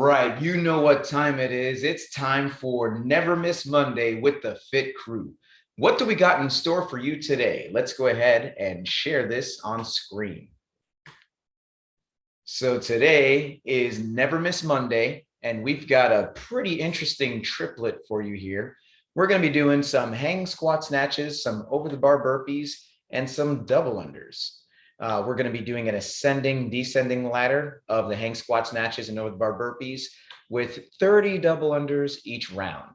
right, you know what time it is. It's time for Never Miss Monday with the Fit Crew. What do we got in store for you today? Let's go ahead and share this on screen. So today is Never Miss Monday, and we've got a pretty interesting triplet for you here. We're going to be doing some hang squat snatches, some over the bar burpees, and some double unders. We're going to be doing an ascending, descending ladder of the hang squat snatches and over the bar burpees with 30 double unders each round.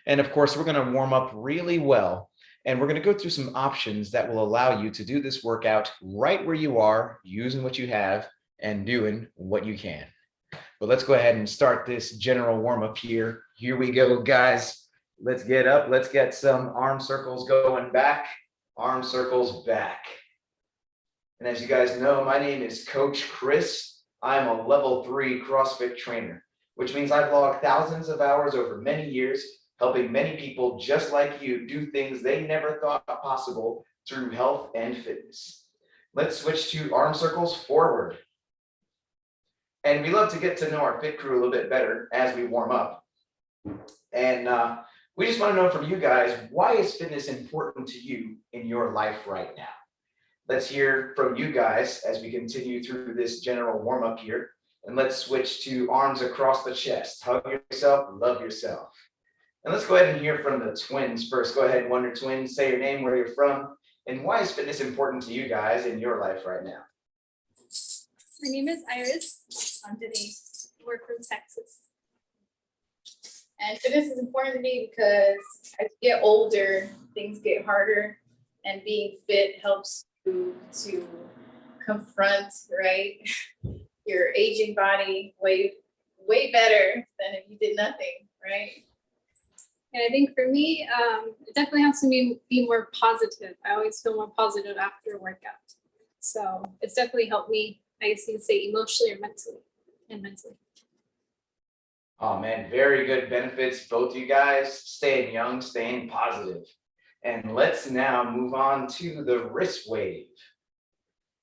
And of course, we're going to warm up really well. And we're going to go through some options that will allow you to do this workout right where you are, using what you have and doing what you can. But let's go ahead and start this general warm up here. Here we go, guys. Let's get up. Let's get some arm circles going back, arm circles back. And as you guys know, my name is Coach Chris. I'm a level 3 CrossFit trainer, which means I've logged thousands of hours over many years, helping many people just like you do things they never thought possible through health and fitness. Let's switch to arm circles forward. And we love to get to know our Fit Crew a little bit better as we warm up. And we just want to know from you guys, why is fitness important to you in your life right now? Let's hear from you guys as we continue through this general warm up here. And let's switch to arms across the chest. Hug yourself, love yourself. And let's go ahead and hear from the twins first. Go ahead, Wonder Twins, say your name, where you're from, and why is fitness important to you guys in your life right now? My name is Iris. I'm Denise. I work from Texas. And fitness is important to me because as you get older, things get harder, and being fit helps you to confront, right, your aging body way better than if you did nothing, right? And I think for me, it definitely helps me be more positive. I always feel more positive after a workout. So it's definitely helped me, I guess you can say, emotionally or mentally. Oh man, very good benefits, both you guys, staying young, staying positive. And let's now move on to the wrist wave.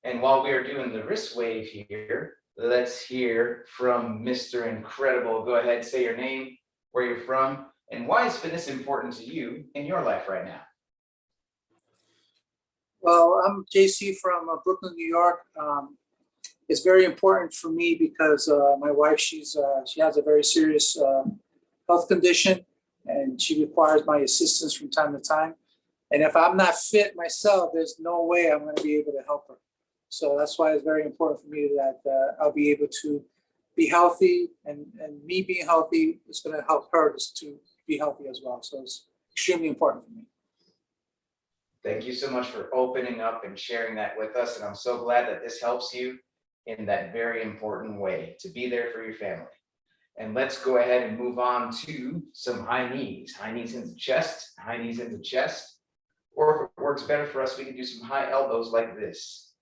And while we are doing the wrist wave here, let's hear from Mr. Incredible. Go ahead, say your name, where you're from, and why is fitness important to you in your life right now? Well, I'm JC from Brooklyn, New York. It's very important for me because my wife, she has a very serious health condition, and she requires my assistance from time to time. And if I'm not fit myself, there's no way I'm going to be able to help her. So that's why it's very important for me that I'll be able to be healthy, and me being healthy is going to help her to be healthy as well. So it's extremely important for me. Thank you so much for opening up and sharing that with us. And I'm so glad that this helps you in that very important way to be there for your family. And let's go ahead and move on to some high knees into chest, high knees into chest. Or if it works better for us, we can do some high elbows like this.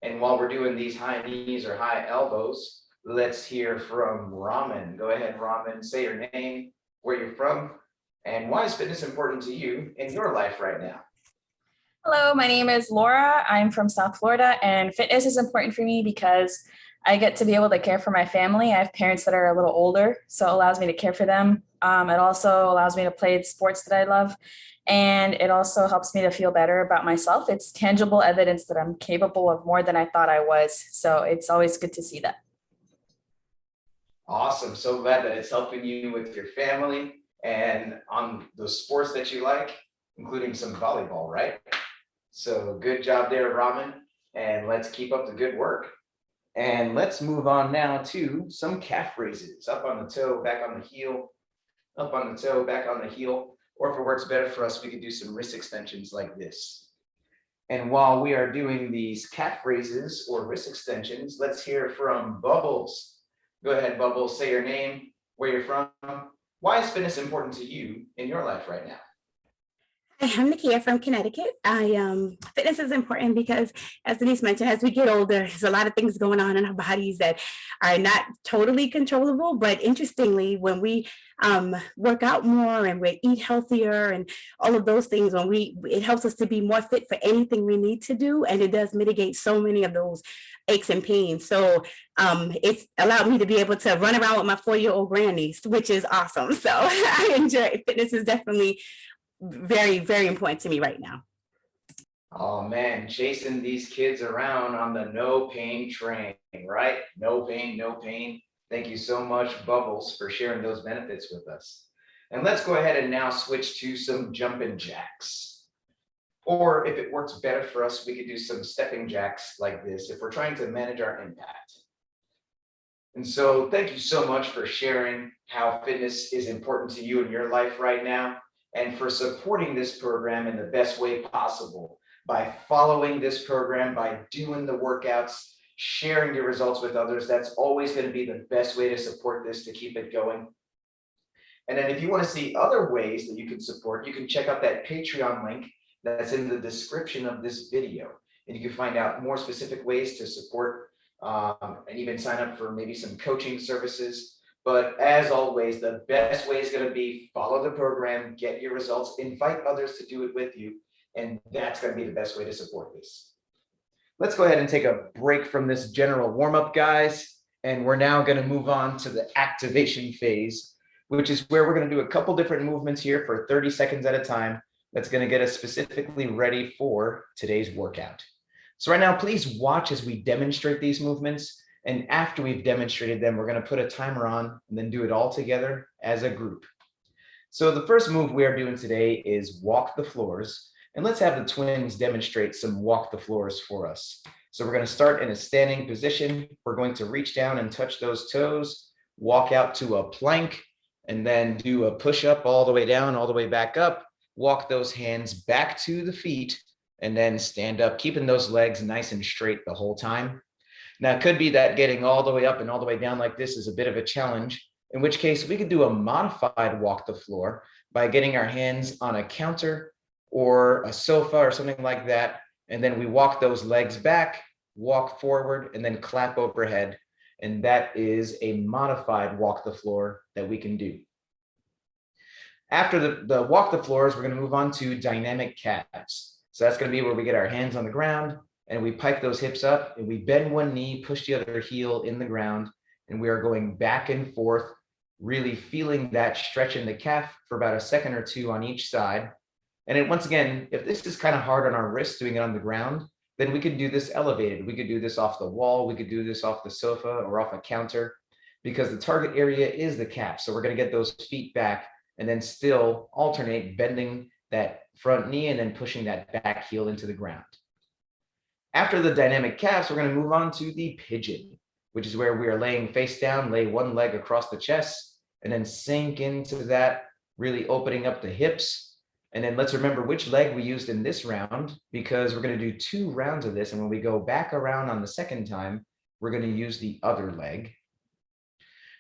And while we're doing these high knees or high elbows, let's hear from Raman. Go ahead, Raman, say your name, where you're from, and why is fitness important to you in your life right now? Hello, my name is Laura. I'm from South Florida, and fitness is important for me because I get to be able to care for my family. I have parents that are a little older, so it allows me to care for them. It also allows me to play sports that I love, and it also helps me to feel better about myself. It's tangible evidence that I'm capable of more than I thought I was, so it's always good to see that. Awesome. So glad that it's helping you with your family and on the sports that you like, including some volleyball, right? So good job there, Raman, and let's keep up the good work. And let's move on now to some calf raises. Up on the toe, back on the heel, up on the toe, back on the heel. Or if it works better for us, we could do some wrist extensions like this. And while we are doing these calf raises or wrist extensions, let's hear from Bubbles. Go ahead, Bubbles, say your name, where you're from. Why is fitness important to you in your life right now? I'm Nakia from Connecticut. Fitness is important because, as Denise mentioned, as we get older, there's a lot of things going on in our bodies that are not totally controllable. But interestingly, when we work out more and we eat healthier and all of those things, it helps us to be more fit for anything we need to do, and it does mitigate so many of those aches and pains. So it's allowed me to be able to run around with my 4-year-old grandniece, which is awesome. So I enjoy it. Fitness is definitely very, very important to me right now. Oh man, chasing these kids around on the no pain train, right? No pain, no pain. Thank you so much, Bubbles, for sharing those benefits with us. And let's go ahead and now switch to some jumping jacks. Or if it works better for us, we could do some stepping jacks like this if we're trying to manage our impact. And so thank you so much for sharing how fitness is important to you in your life right now, and for supporting this program in the best way possible by following this program, by doing the workouts, sharing your results with others. That's always going to be the best way to support this, to keep it going. And then if you want to see other ways that you can support, you can check out that Patreon link that's in the description of this video. And you can find out more specific ways to support and even sign up for maybe some coaching services. But as always, the best way is going to be follow the program, get your results, invite others to do it with you. And that's going to be the best way to support this. Let's go ahead and take a break from this general warm-up, guys. And we're now going to move on to the activation phase, which is where we're going to do a couple different movements here for 30 seconds at a time. That's going to get us specifically ready for today's workout. So right now, please watch as we demonstrate these movements. And after we've demonstrated them, we're going to put a timer on and then do it all together as a group. So the first move we are doing today is walk the floors. And let's have the twins demonstrate some walk the floors for us. So we're going to start in a standing position. We're going to reach down and touch those toes, walk out to a plank, and then do a push-up all the way down, all the way back up. Walk those hands back to the feet, and then stand up, keeping those legs nice and straight the whole time. Now, it could be that getting all the way up and all the way down like this is a bit of a challenge, in which case we could do a modified walk the floor by getting our hands on a counter or a sofa or something like that. And then we walk those legs back, walk forward, and then clap overhead. And that is a modified walk the floor that we can do. After the walk the floors, we're going to move on to dynamic calves. So that's going to be where we get our hands on the ground and we pike those hips up and we bend one knee, push the other heel in the ground, and we are going back and forth, really feeling that stretch in the calf for about a second or two on each side. And then once again, if this is kind of hard on our wrists doing it on the ground, then we could do this elevated. We could do this off the wall. We could do this off the sofa or off a counter, because the target area is the calf. So we're going to get those feet back and then still alternate bending that front knee and then pushing that back heel into the ground. After the dynamic calves, we're going to move on to the pigeon, which is where we are laying face down, lay one leg across the chest, and then sink into that, really opening up the hips. And then let's remember which leg we used in this round, because we're going to do 2 rounds of this. And when we go back around on the second time, we're going to use the other leg.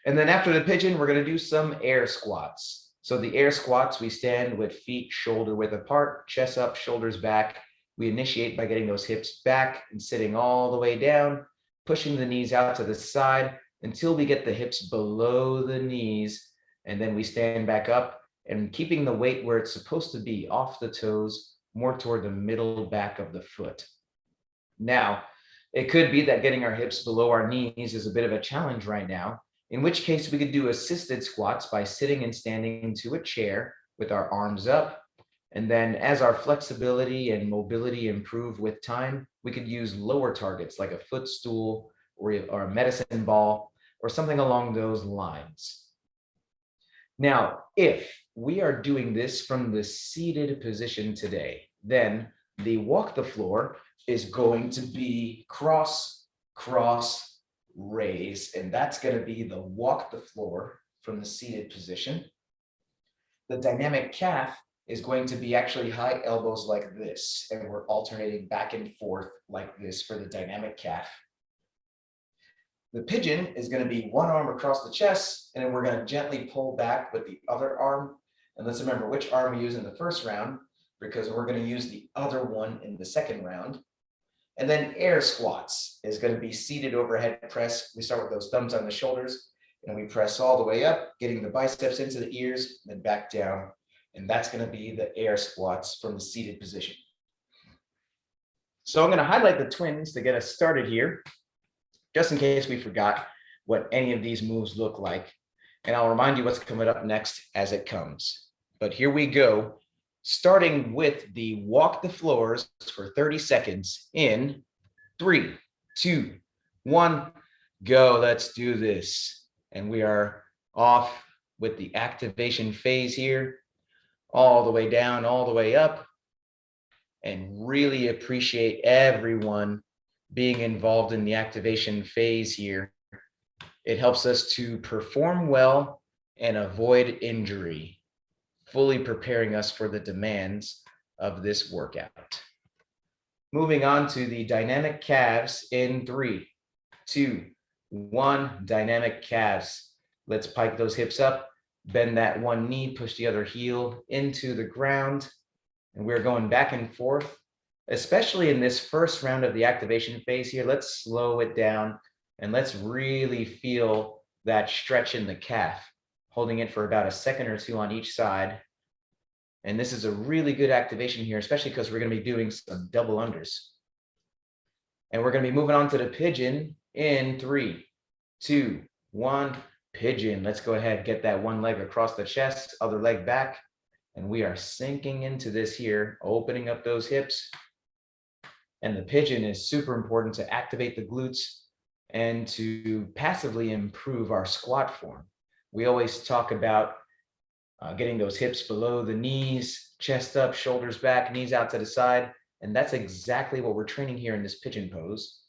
And then after the pigeon, we're going to do some air squats. So the air squats, we stand with feet shoulder width apart, chest up, shoulders back. We initiate by getting those hips back and sitting all the way down, pushing the knees out to the side until we get the hips below the knees. And then we stand back up and keeping the weight where it's supposed to be, off the toes, more toward the middle back of the foot. Now, it could be that getting our hips below our knees is a bit of a challenge right now, in which case we could do assisted squats by sitting and standing to a chair with our arms up. And then as our flexibility and mobility improve with time, we could use lower targets like a footstool or a medicine ball or something along those lines. Now, if we are doing this from the seated position today, then the walk the floor is going to be cross, cross, raise, and that's going to be the walk the floor from the seated position. The dynamic calf is going to be actually high elbows like this, and we're alternating back and forth like this for the dynamic calf. The pigeon is going to be one arm across the chest, and then we're going to gently pull back with the other arm. And let's remember which arm we use in the first round. because we're going to use the other one in the second round. And then air squats is going to be seated overhead press. We start with those thumbs on the shoulders and we press all the way up, getting the biceps into the ears, then back down. And that's going to be the air squats from the seated position. So I'm going to highlight the twins to get us started here, just in case we forgot what any of these moves look like. And I'll remind you what's coming up next as it comes. But here we go, starting with the walk the floors for 30 seconds in 3, 2, 1, go. Let's do this. And we are off with the activation phase here, all the way down, all the way up. And really appreciate everyone being involved in the activation phase here. It helps us to perform well and avoid injury, fully preparing us for the demands of this workout. Moving on to the dynamic calves in 3, 2, 1, dynamic calves. Let's pike those hips up, bend that one knee, push the other heel into the ground. And we're going back and forth, especially in this first round of the activation phase here. Let's slow it down and let's really feel that stretch in the calf, holding it for about a second or two on each side. And this is a really good activation here, especially because we're going to be doing some double unders. And we're going to be moving on to the pigeon in 3, 2, 1, pigeon. Let's go ahead, get that one leg across the chest, other leg back. And we are sinking into this here, opening up those hips. And the pigeon is super important to activate the glutes and to passively improve our squat form. We always talk about getting those hips below the knees, chest up, shoulders back, knees out to the side. And that's exactly what we're training here in this pigeon pose.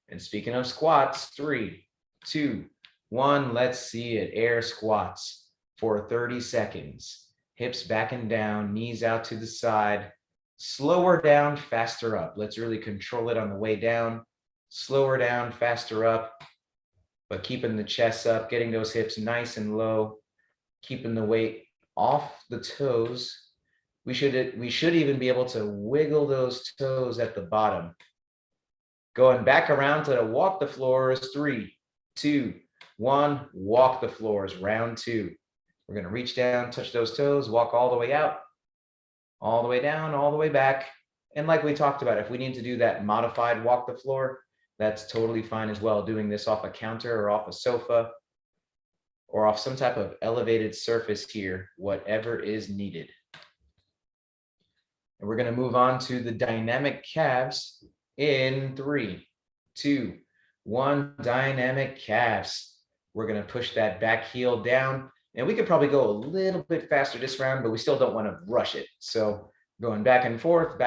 And speaking of squats, 3, 2, 1, let's see it. Air squats for 30 seconds. Hips back and down, knees out to the side. Slower down, faster up. Let's really control it on the way down. Slower down, faster up, but keeping the chest up, getting those hips nice and low, keeping the weight off the toes. We should even be able to wiggle those toes at the bottom. Going back around to the walk the floors, 3, 2, 1, walk the floors, round 2. We're going to reach down, touch those toes, walk all the way out, all the way down, all the way back. And like we talked about, if we need to do that modified walk the floor, that's totally fine as well, doing this off a counter or off a sofa or off some type of elevated surface here, whatever is needed. And we're going to move on to the dynamic calves in 3, 2, 1, dynamic calves. We're going to push that back heel down. And we could probably go a little bit faster this round, but we still don't want to rush it. So going back and forth,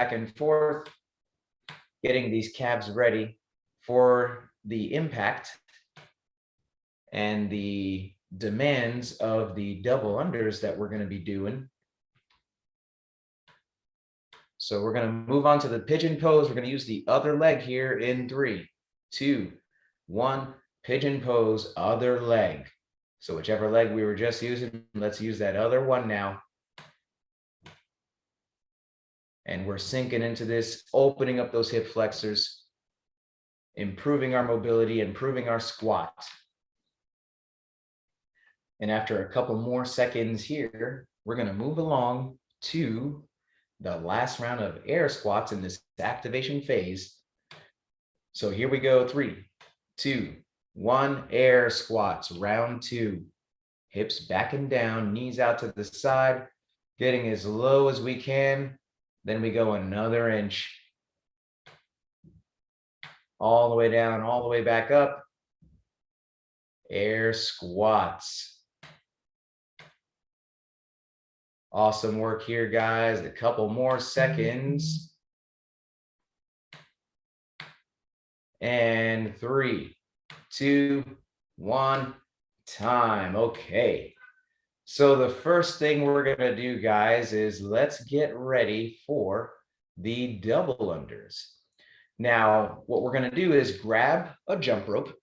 getting these calves ready for the impact and the demands of the double unders that we're going to be doing. So we're going to move on to the pigeon pose. We're going to use the other leg here in 3, 2, 1, pigeon pose, other leg. So whichever leg we were just using, let's use that other one now. And we're sinking into this, opening up those hip flexors, improving our mobility, improving our squat. And after a couple more seconds here, we're going to move along to the last round of air squats in this activation phase. So here we go, 3, 2, 1, air squats, round 2. Hips back and down, knees out to the side, getting as low as we can. Then we go another inch. All the way down, all the way back up. Air squats. Awesome work here, guys. A couple more seconds. And 3, 2, 1, time. Okay. So the first thing we're going to do, guys, is let's get ready for the double unders. Now, what we're going to do is grab a jump rope,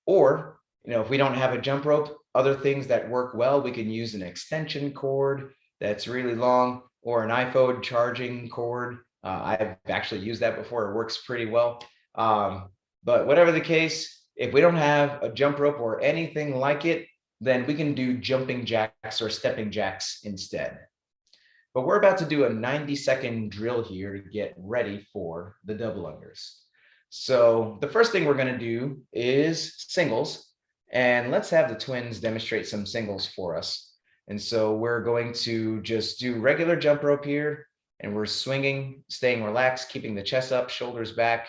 or, if we don't have a jump rope, other things that work well, we can use an extension cord that's really long, or an iPhone charging cord. I've actually used that before. It works pretty well. But whatever the case, if we don't have a jump rope or anything like it, then we can do jumping jacks or stepping jacks instead. But we're about to do a 90-second drill here to get ready for the double unders. So the first thing we're going to do is singles. And let's have the twins demonstrate some singles for us. And so we're going to just do regular jump rope here. And we're swinging, staying relaxed, keeping the chest up, shoulders back,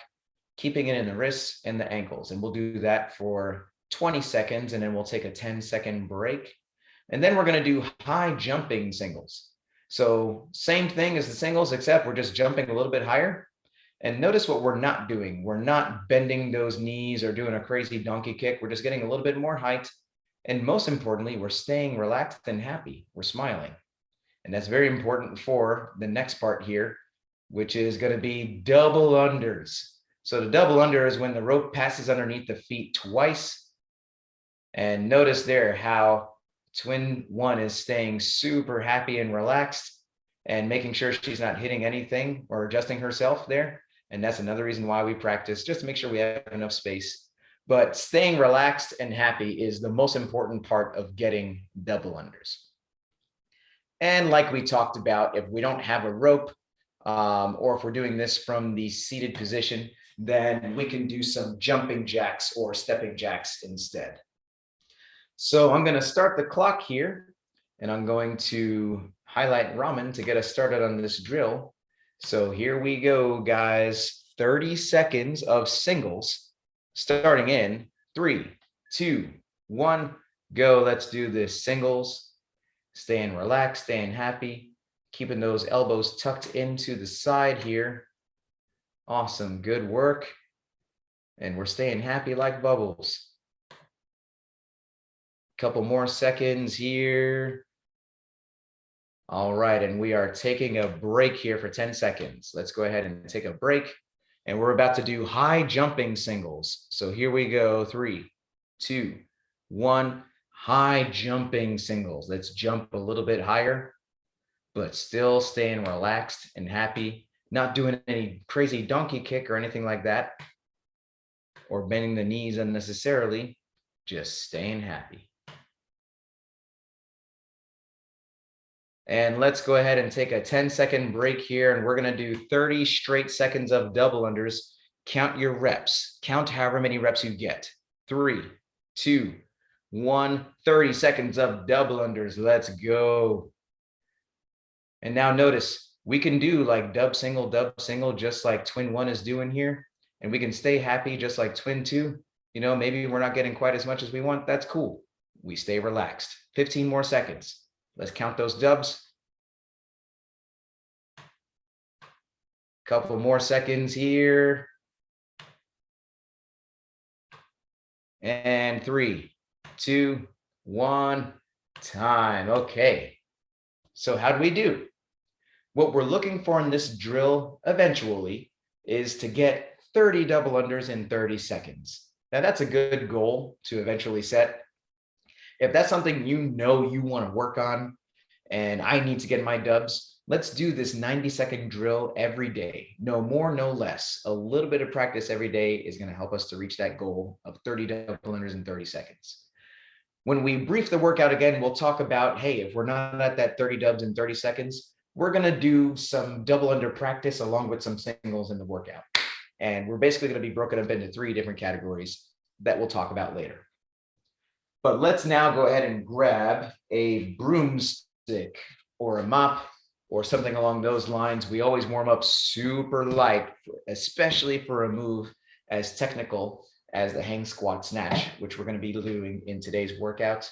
keeping it in the wrists and the ankles. And we'll do that for 20 seconds, and then we'll take a 10-second break. And then we're going to do high jumping singles. So same thing as the singles, except we're just jumping a little bit higher. And notice what we're not doing. We're not bending those knees or doing a crazy donkey kick. We're just getting a little bit more height. And most importantly, we're staying relaxed and happy. We're smiling. And that's very important for the next part here, which is going to be double unders. So the double under is when the rope passes underneath the feet twice. And notice there how twin one is staying super happy and relaxed and making sure she's not hitting anything or adjusting herself there. And that's another reason why we practice, just to make sure we have enough space. But staying relaxed and happy is the most important part of getting double unders. And like we talked about, if we don't have a rope, or if we're doing this from the seated position, then we can do some jumping jacks or stepping jacks instead. So I'm going to start the clock here, and I'm going to highlight Ramen to get us started on this drill. So here we go, guys. 30 seconds of singles starting in 3, 2, 1, go. Let's do this. Singles, staying relaxed, staying happy, keeping those elbows tucked into the side here. Awesome. Good work. And we're staying happy like bubbles. Couple more seconds here. All right, and we are taking a break here for 10 seconds. Let's go ahead and take a break. And we're about to do high jumping singles. So here we go. 3, 2, 1. High jumping singles. Let's jump a little bit higher, but still staying relaxed and happy. Not doing any crazy donkey kick or anything like that, or bending the knees unnecessarily. Just staying happy. And let's go ahead and take a 10-second break here, and we're going to do 30 straight seconds of double unders. Count your reps. Count however many reps you get. 3, 2, 1. 30 seconds of double unders. Let's go. And now notice we can do like dub single, just like twin one is doing here. And we can stay happy just like twin two. You know, maybe we're not getting quite as much as we want. That's cool. We stay relaxed. 15 more seconds. Let's count those dubs. Couple more seconds here. And 3, 2, 1, time. Okay. So how do we do? What we're looking for in this drill eventually is to get 30 double unders in 30 seconds. Now that's a good goal to eventually set. If that's something you know you want to work on, and I need to get my dubs, let's do this 90-second drill every day. No more, no less. A little bit of practice every day is going to help us to reach that goal of 30 double unders in 30 seconds. When we brief the workout again, we'll talk about, hey, if we're not at that 30 dubs in 30 seconds, we're going to do some double under practice along with some singles in the workout. And we're basically going to be broken up into 3 different categories that we'll talk about later. But let's now go ahead and grab a broomstick or a mop or something along those lines. We always warm up super light, especially for a move as technical as the hang squat snatch, which we're going to be doing in today's workout.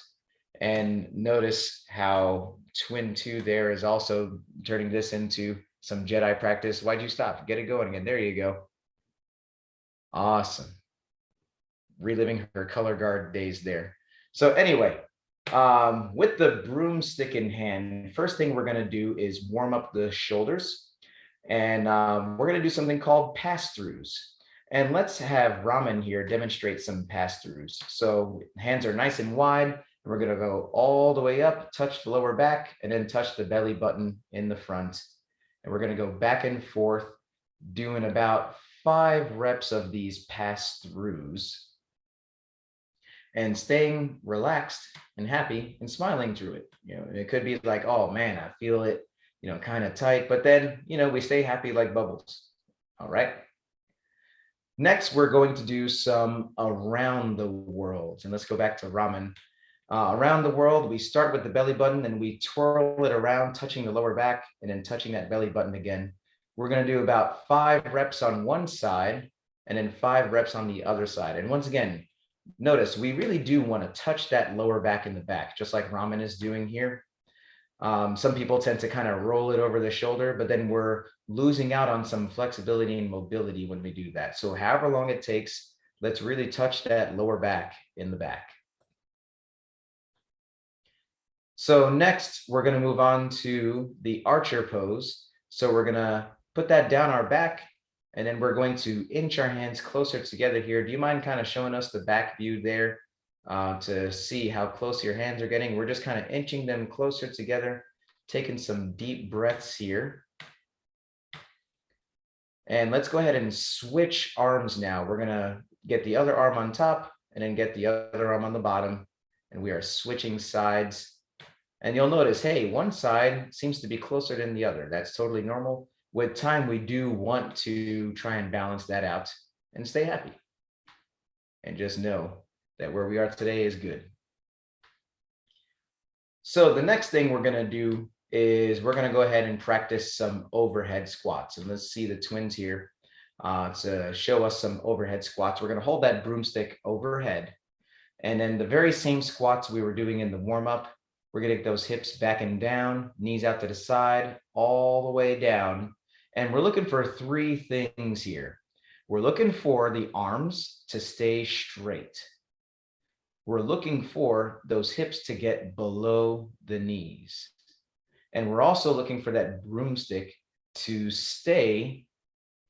And notice how twin two there is also turning this into some Jedi practice. Why'd you stop? Get it going again. There you go. Awesome. Reliving her color guard days there. So anyway, with the broomstick in hand, first thing we're going to do is warm up the shoulders. And we're going to do something called pass-throughs. And let's have Ramen here demonstrate some pass-throughs. So hands are nice and wide. We're going to go all the way up, touch the lower back, and then touch the belly button in the front. And we're going to go back and forth, doing about 5 reps of these pass-throughs, and staying relaxed and happy and smiling through it. You know, it could be like, oh man, I feel it, you know, kind of tight, but then, you know, we stay happy like bubbles. All right. Next, we're going to do some around the world. And let's go back to ramen. Around the world, we start with the belly button and we twirl it around, touching the lower back and then touching that belly button again. We're going to do about 5 reps on one side and then 5 reps on the other side. And once again, notice we really do want to touch that lower back in the back, just like ramen is doing here. Some people tend to kind of roll it over the shoulder, but then we're losing out on some flexibility and mobility when we do that. So however long it takes, let's really touch that lower back in the back. So next, we're going to move on to the archer pose. So we're going to put that down our back, and then we're going to inch our hands closer together here. Do you mind kind of showing us the back view there to see how close your hands are getting? We're just kind of inching them closer together, taking some deep breaths here. And let's go ahead and switch arms now. We're going to get the other arm on top and then get the other arm on the bottom. And we are switching sides. And you'll notice, hey, one side seems to be closer than the other. That's totally normal. With time, we do want to try and balance that out and stay happy. And just know that where we are today is good. So the next thing we're going to do is we're going to go ahead and practice some overhead squats. And let's see the twins here to show us some overhead squats. We're going to hold that broomstick overhead. And then the very same squats we were doing in the warm-up, we're going to get those hips back and down, knees out to the side, all the way down. And we're looking for 3 things here. We're looking for the arms to stay straight. We're looking for those hips to get below the knees. And we're also looking for that broomstick to stay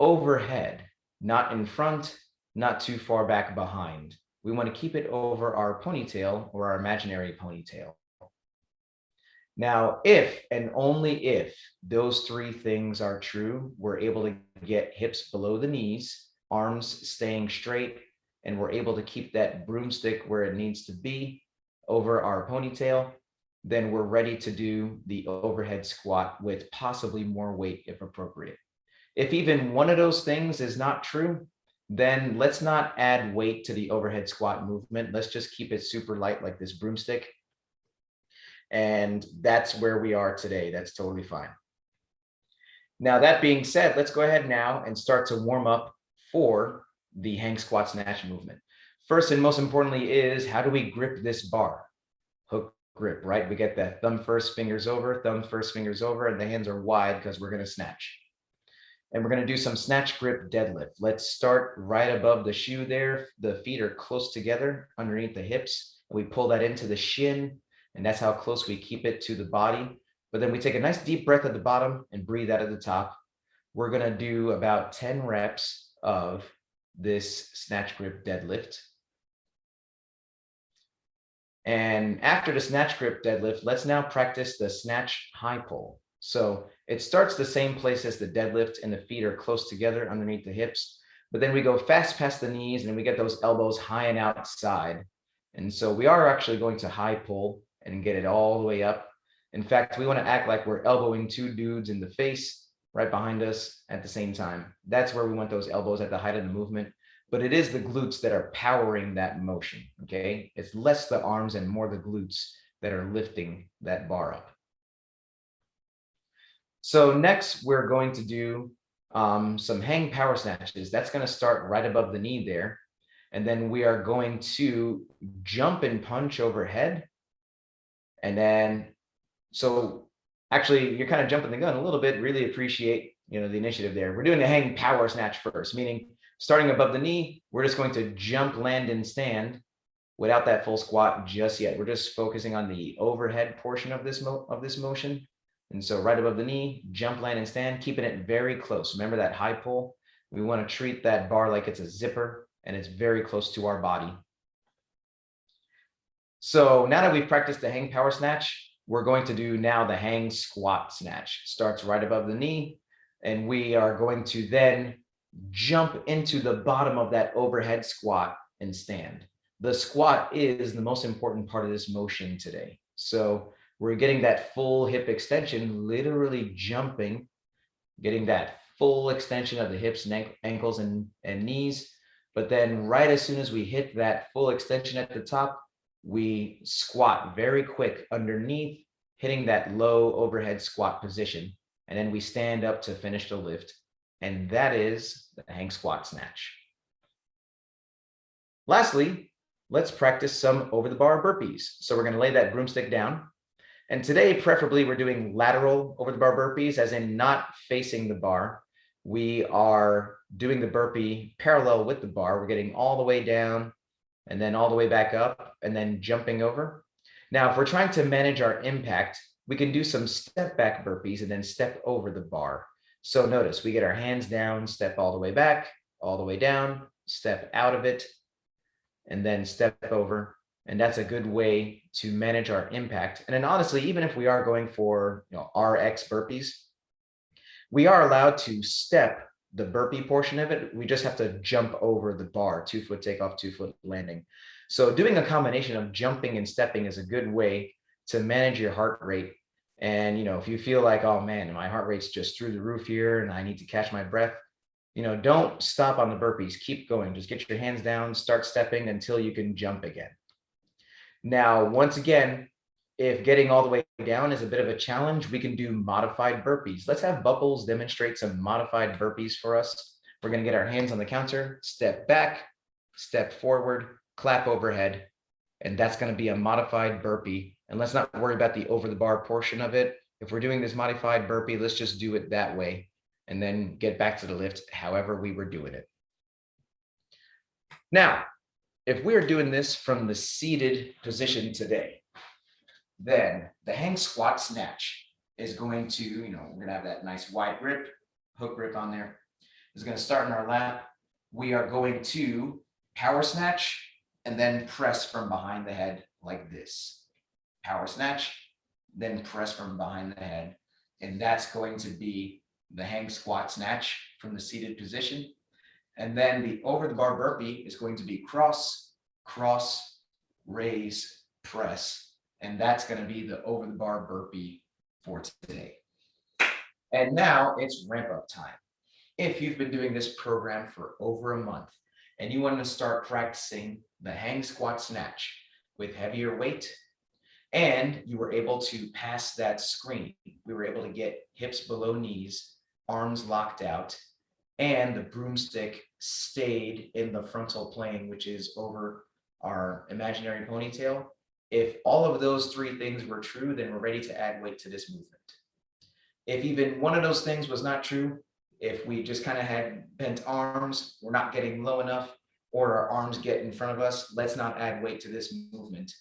overhead, not in front, not too far back behind. We want to keep it over our ponytail or our imaginary ponytail. Now, if and only if those 3 things are true, we're able to get hips below the knees, arms staying straight, and we're able to keep that broomstick where it needs to be over our ponytail, then we're ready to do the overhead squat with possibly more weight if appropriate. If even one of those things is not true, then let's not add weight to the overhead squat movement. Let's just keep it super light like this broomstick. And that's where we are today. That's totally fine. Now, that being said, let's go ahead now and start to warm up for the hang squat snatch movement. First and most importantly is, how do we grip this bar? Hook grip, right? We get that thumb first, fingers over, and the hands are wide because we're going to snatch. And we're going to do some snatch grip deadlift. Let's start right above the shoe there. The feet are close together underneath the hips. We pull that into the shin, and that's how close we keep it to the body. But then we take a nice deep breath at the bottom and breathe out at the top. We're going to do about 10 reps of this snatch grip deadlift. And after the snatch grip deadlift, let's now practice the snatch high pull. So it starts the same place as the deadlift, and the feet are close together underneath the hips. But then we go fast past the knees and we get those elbows high and outside. And so we are actually going to high pull and get it all the way up. In fact, we want to act like we're elbowing 2 dudes in the face right behind us at the same time. That's where we want those elbows at the height of the movement. But it is the glutes that are powering that motion, okay? It's less the arms and more the glutes that are lifting that bar up. So next, we're going to do some hang power snatches. That's going to start right above the knee there. And then we are going to jump and punch overhead. And then, so actually, you're kind of jumping the gun a little bit. Really appreciate, the initiative there. We're doing a hang power snatch first, meaning starting above the knee, we're just going to jump, land, and stand without that full squat just yet. We're just focusing on the overhead portion of this motion. And so right above the knee, jump, land, and stand, keeping it very close. Remember that high pull? We want to treat that bar like it's a zipper and it's very close to our body. So now that we've practiced the hang power snatch, we're going to do now the hang squat snatch. Starts right above the knee, and we are going to then jump into the bottom of that overhead squat and stand. The squat is the most important part of this motion today. So we're getting that full hip extension, literally jumping, getting that full extension of the hips and ankles and knees. But then right as soon as we hit that full extension at the top, we squat very quick underneath, hitting that low overhead squat position. And then we stand up to finish the lift. And that is the hang squat snatch. Lastly, let's practice some over the bar burpees. So we're going to lay that broomstick down. And today, preferably, we're doing lateral over the bar burpees, as in not facing the bar. We are doing the burpee parallel with the bar. We're getting all the way down and then all the way back up and then jumping over. Now, if we're trying to manage our impact, we can do some step back burpees and then step over the bar. So notice we get our hands down, step all the way back, all the way down, step out of it, and then step over. And that's a good way to manage our impact. And then honestly, even if we are going for RX burpees, we are allowed to step the burpee portion of it. We just have to jump over the bar, 2-foot takeoff, 2-foot landing. So doing a combination of jumping and stepping is a good way to manage your heart rate. And if you feel like, oh man, my heart rate's just through the roof here and I need to catch my breath, don't stop on the burpees. Keep going. Just get your hands down, start stepping until you can jump again. Now, once again, if getting all the way down is a bit of a challenge, we can do modified burpees. Let's have Bubbles demonstrate some modified burpees for us. We're going to get our hands on the counter, step back, step forward, clap overhead, and that's going to be a modified burpee. And let's not worry about the over the bar portion of it. If we're doing this modified burpee, let's just do it that way and then get back to the lift however we were doing it. Now, if we're doing this from the seated position today, then the hang squat snatch is going to, we're going to have that nice wide grip, hook grip on there. It's going to start in our lap. We are going to power snatch and then press from behind the head like this. Power snatch, then press from behind the head. And that's going to be the hang squat snatch from the seated position. And then the over the bar burpee is going to be cross, cross, raise, press. And that's going to be the over the bar burpee for today. And now it's ramp up time. If you've been doing this program for over a month and you want to start practicing the hang squat snatch with heavier weight, and you were able to pass that screen, we were able to get hips below knees, arms locked out, and the broomstick stayed in the frontal plane, which is over our imaginary ponytail. If all of those three things were true, then we're ready to add weight to this movement. If even one of those things was not true, if we just kind of had bent arms, we're not getting low enough, or our arms get in front of us, let's not add weight to this movement.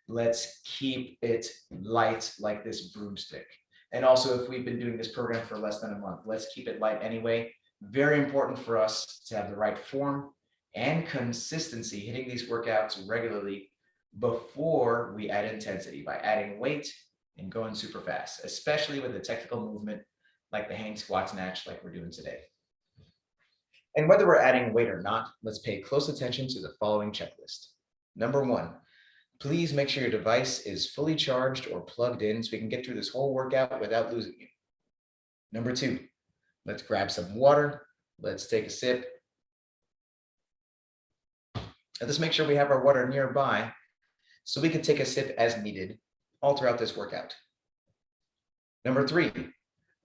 Let's keep it light like this broomstick. And also, if we've been doing this program for less than a month, let's keep it light anyway. Very important for us to have the right form and consistency, hitting these workouts regularly before we add intensity by adding weight and going super fast, especially with a technical movement like the hang squat snatch like we're doing today. And whether we're adding weight or not, let's pay close attention to the following checklist. Number 1, please make sure your device is fully charged or plugged in so we can get through this whole workout without losing you. Number 2, let's grab some water. Let's take a sip. And let's make sure we have our water nearby so we can take a sip as needed all throughout this workout. Number 3,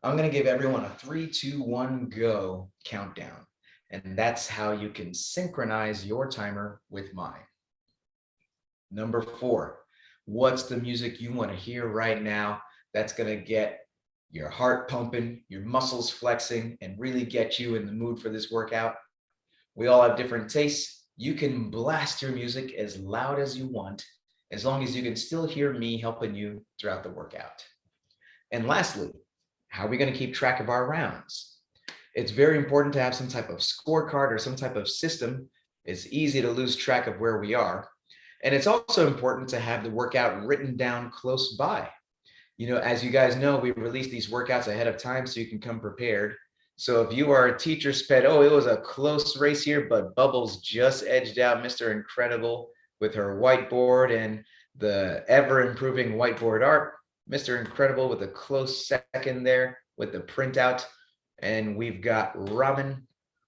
I'm going to give everyone a 3, 2, 1, go countdown. And that's how you can synchronize your timer with mine. Number 4, what's the music you want to hear right now that's going to get your heart pumping, your muscles flexing, and really get you in the mood for this workout? We all have different tastes. You can blast your music as loud as you want, as long as you can still hear me helping you throughout the workout. And lastly, how are we going to keep track of our rounds? It's very important to have some type of scorecard or some type of system. It's easy to lose track of where we are. And it's also important to have the workout written down close by. You know, as you guys know, we release these workouts ahead of time so you can come prepared. So if you are a teacher's pet, oh, it was a close race here, but Bubbles just edged out Mr. Incredible with her whiteboard and the ever improving whiteboard art. Mr. Incredible with a close second there with the printout. And we've got Robin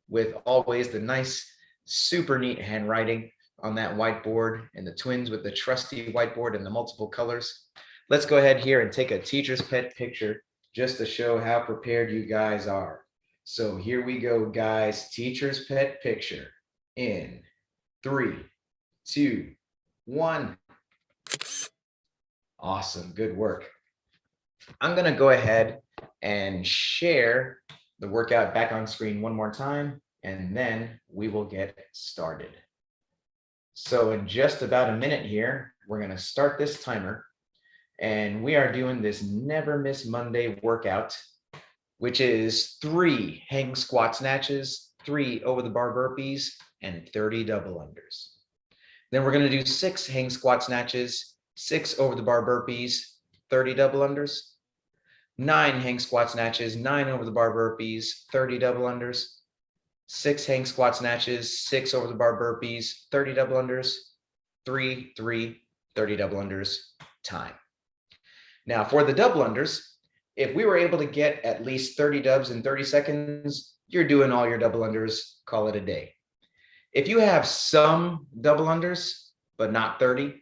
with always the nice, super neat handwriting on that whiteboard, and the twins with the trusty whiteboard and the multiple colors. Let's go ahead here and take a teacher's pet picture just to show how prepared you guys are. So here we go, guys. Teacher's pet picture in 3, 2, 1. Awesome, good work. I'm gonna go ahead and share the workout back on screen one more time, and then we will get started. So in just about a minute here, we're gonna start this timer, and we are doing this Never Miss Monday workout, which is 3 hang squat snatches, 3 over the bar burpees, and 30 double unders. Then we're gonna do 6 hang squat snatches, 6 over the bar burpees, 30 double unders, 9 hang squat snatches, 9 over the bar burpees, 30 double unders, 6 hang squat snatches, 6 over the bar burpees, 30 double unders, 3, 3, 30 double unders, time. Now for the double unders, if we were able to get at least 30 dubs in 30 seconds, you're doing all your double unders, call it a day. If you have some double unders, but not 30,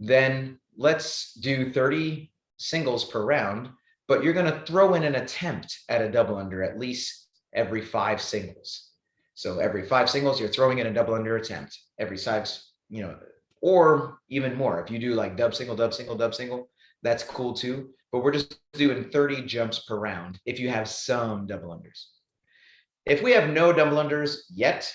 then let's do 30 singles per round, but you're gonna throw in an attempt at a double under at least every 5 singles. So every 5 singles, you're throwing in a double under attempt. Every 5, you know, or even more. If you do like dub single, dub single, dub single, that's cool too. But we're just doing 30 jumps per round if you have some double unders. If we have no double unders yet,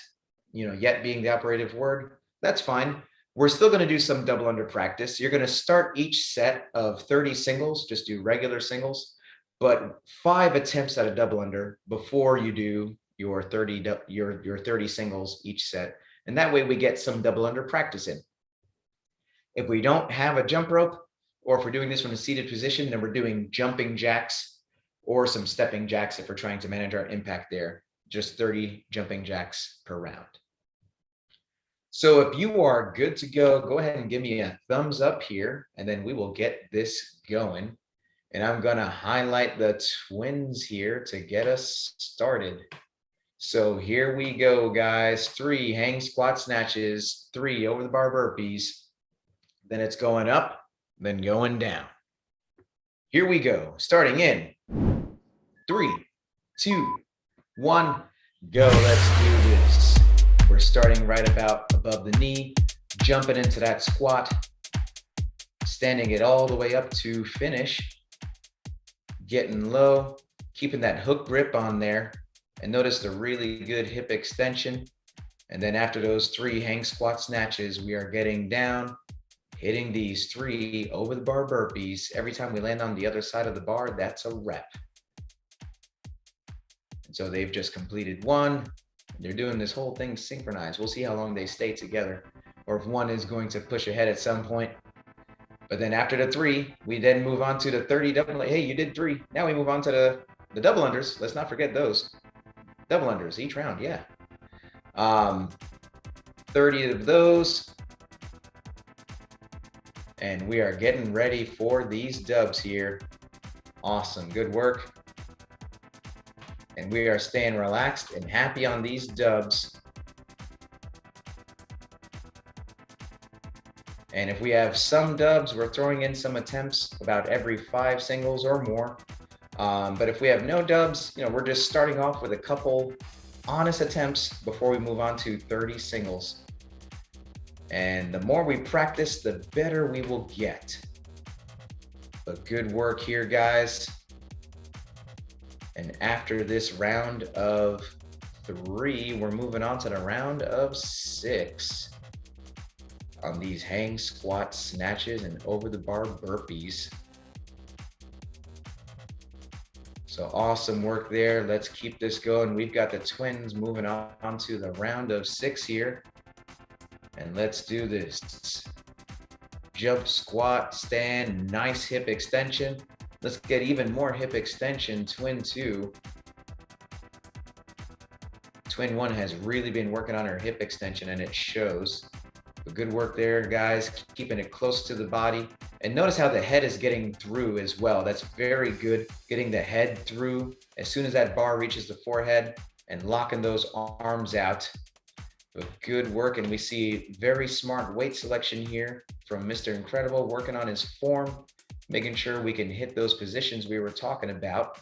you know, yet being the operative word, that's fine. We're still going to do some double under practice. You're going to start each set of 30 singles, just do regular singles, but 5 attempts at a double under before you do your 30 singles each set. And that way we get some double under practice in. If we don't have a jump rope, or if we're doing this from a seated position, then we're doing jumping jacks or some stepping jacks if we're trying to manage our impact there, just 30 jumping jacks per round. So if you are good to go, go ahead and give me a thumbs up here, and then we will get this going. And I'm gonna highlight the twins here to get us started. So here we go, guys. 3 hang squat snatches, 3 over the bar burpees. Then it's going up, then going down. Here we go, starting in 3, 2, 1, go. Let's do this. We're starting right about above the knee, jumping into that squat, standing it all the way up to finish, getting low, keeping that hook grip on there, and notice the really good hip extension. And then after those 3 hang squat snatches, we are getting down, hitting these 3 over the bar burpees. Every time we land on the other side of the bar, that's a rep. And so they've just completed 1. They're doing this whole thing synchronized. We'll see how long they stay together, or if one is going to push ahead at some point. But then after the 3, we then move on to the 30 double. Hey, you did 3. Now we move on to the double unders. Let's not forget those. Double unders each round, yeah. 30 of those. And we are getting ready for these dubs here. Awesome, good work. And we are staying relaxed and happy on these dubs. And if we have some dubs, we're throwing in some attempts about every 5 singles or more. But if we have no dubs, you know, we're just starting off with a couple honest attempts before we move on to 30 singles. And the more we practice, the better we will get. But good work here, guys. And after this round of 3, we're moving on to the round of 6 on these hang squat snatches and over the bar burpees. So awesome work there. Let's keep this going. We've got the twins moving on to the round of 6 here. And let's do this. jump, squat, stand, nice hip extension. Let's get even more hip extension, twin 2. Twin 1 has really been working on her hip extension and it shows. Good work there, guys, keeping it close to the body. And notice how the head is getting through as well. That's very good, getting the head through as soon as that bar reaches the forehead and locking those arms out. But good work, and we see very smart weight selection here from Mr. Incredible, working on his form, making sure we can hit those positions we were talking about.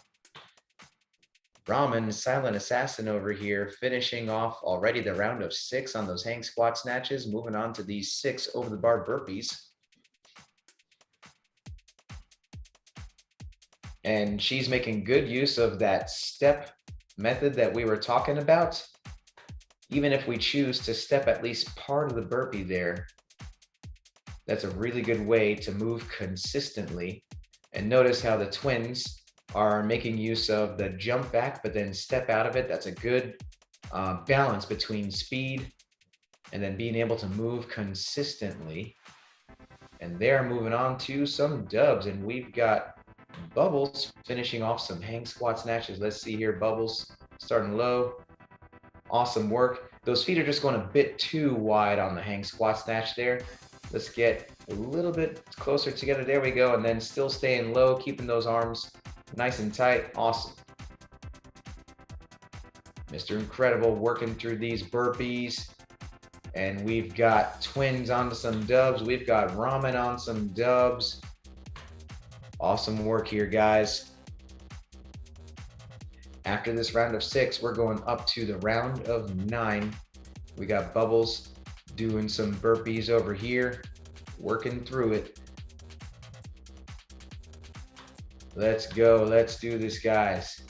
Ramen, silent assassin over here, finishing off already the round of 6 on those hang squat snatches, moving on to these 6 over the bar burpees. And she's making good use of that step method that we were talking about. Even if we choose to step at least part of the burpee there, that's a really good way to move consistently. And notice how the twins are making use of the jump back, but then step out of it. That's a good balance between speed and then being able to move consistently. And they're moving on to some dubs, and we've got Bubbles finishing off some hang squat snatches. Let's see here, Bubbles starting low. Awesome work. Those feet are just going a bit too wide on the hang squat snatch there. Let's get a little bit closer together. There we go. And then still staying low, keeping those arms nice and tight. Awesome. Mr. Incredible working through these burpees. And we've got twins onto some dubs. We've got ramen on some dubs. Awesome work here, guys. After this round of 6, we're going up to the round of 9. We got Bubbles doing some burpees over here, working through it. Let's go. Let's do this, guys.